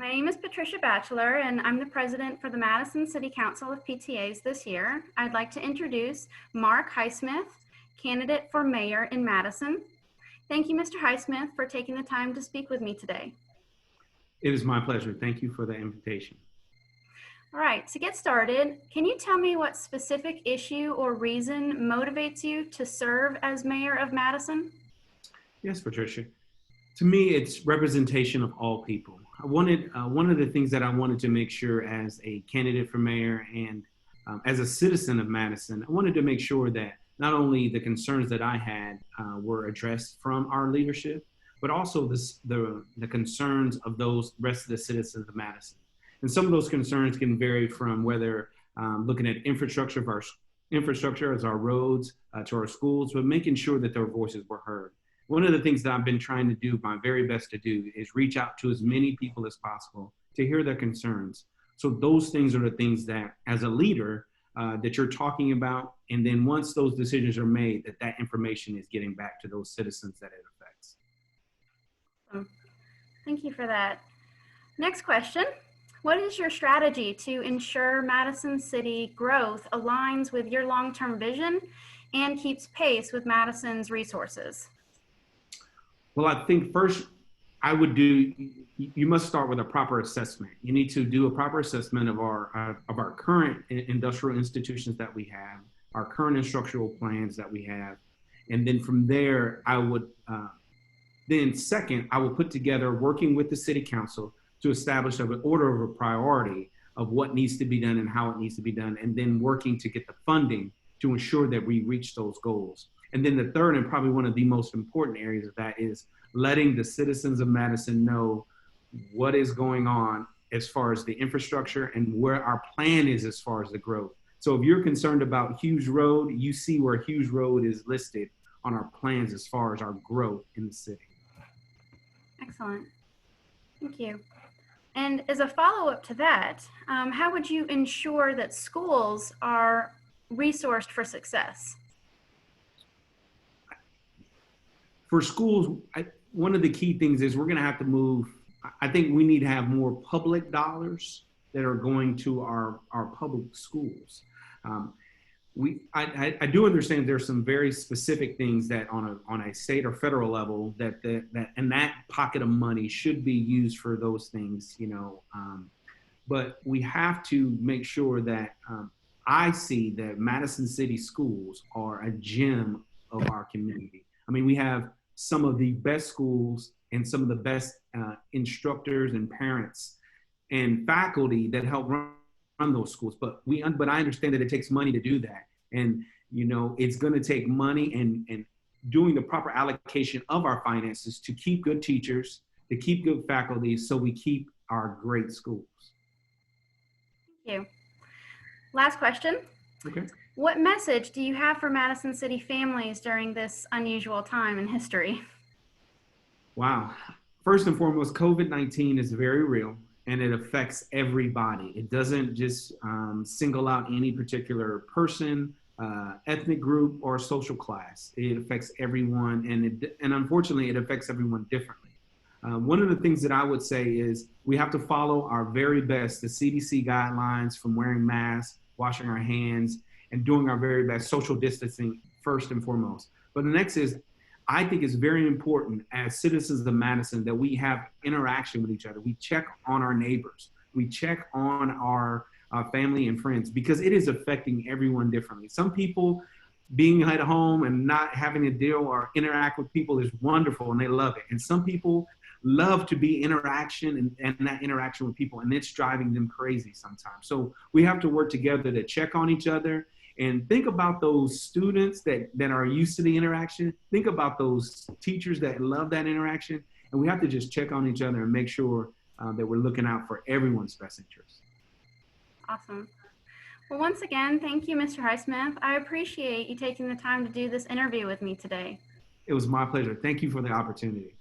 My name is Patricia Batchelor, and I'm the president for the Madison City Council of PTAs this year. I'd like to introduce Marc Highsmith, candidate for mayor in Madison. Thank you, Mr. Highsmith, for taking the time to speak with me today. It is my pleasure. Thank you for the invitation. All right, to get started, can you tell me what specific issue or reason motivates you to serve as mayor of Madison? Yes, Patricia. To me, it's representation of all people. I wanted one of the things that I wanted to make sure as a candidate for mayor and as a citizen of Madison, I wanted to make sure that not only the concerns that I had were addressed from our leadership, but also the concerns of those rest of the citizens of Madison. And some of those concerns can vary from whether looking at infrastructure as our roads to our schools, but making sure that their voices were heard. One of the things that I've been trying to do, my very best to do, is reach out to as many people as possible to hear their concerns. So those things are the things that, as a leader, that you're talking about. And then once those decisions are made, that information is getting back to those citizens that it affects. Thank you for that. Next question. What is your strategy to ensure Madison City growth aligns with your long-term vision and keeps pace with Madison's resources? Well, I think first you must start with a proper assessment. You need to do a proper assessment of our current industrial institutions that we have, our current instructional plans that we have. And then from there, I would put together, working with the city council, to establish an order of a priority of what needs to be done and how it needs to be done, and then working to get the funding to ensure that we reach those goals. And then the third, and probably one of the most important areas of that, is letting the citizens of Madison know what is going on as far as the infrastructure and where our plan is as far as the growth. So if you're concerned about Hughes Road, you see where Hughes Road is listed on our plans as far as our growth in the city. Excellent. Thank you. And as a follow-up to that, how would you ensure that schools are resourced for success? For schools, one of the key things is we're going to have to move. I think we need to have more public dollars that are going to our public schools. I do understand there's some very specific things that on a state or federal level that that pocket of money should be used for those things, but we have to make sure that I see that Madison City Schools are a gem of our community. I mean, we have some of the best schools and some of the best instructors and parents and faculty that help run those schools. But I understand that it takes money to do that. And, it's going to take money and doing the proper allocation of our finances to keep good teachers, to keep good faculty, so we keep our great schools. Thank you. Last question. Okay. What message do you have for Madison City families during this unusual time in history? Wow. First and foremost, COVID-19 is very real and it affects everybody. It doesn't just single out any particular person, ethnic group, or social class. It affects everyone, and unfortunately, it affects everyone differently. One of the things that I would say is we have to follow our very best, the CDC guidelines, from wearing masks, washing our hands, and doing our very best, social distancing first and foremost. But the next is, I think it's very important as citizens of Madison that we have interaction with each other. We check on our neighbors. We check on our family and friends, because it is affecting everyone differently. Some people being at home and not having to deal or interact with people is wonderful and they love it. And some people love to be interaction and that interaction with people, and it's driving them crazy sometimes. So we have to work together to check on each other and think about those students that are used to the interaction. Think about those teachers that love that interaction. And we have to just check on each other and make sure that we're looking out for everyone's best interest. Awesome. Well, once again, thank you, Mr. Highsmith. I appreciate you taking the time to do this interview with me today. It was my pleasure. Thank you for the opportunity.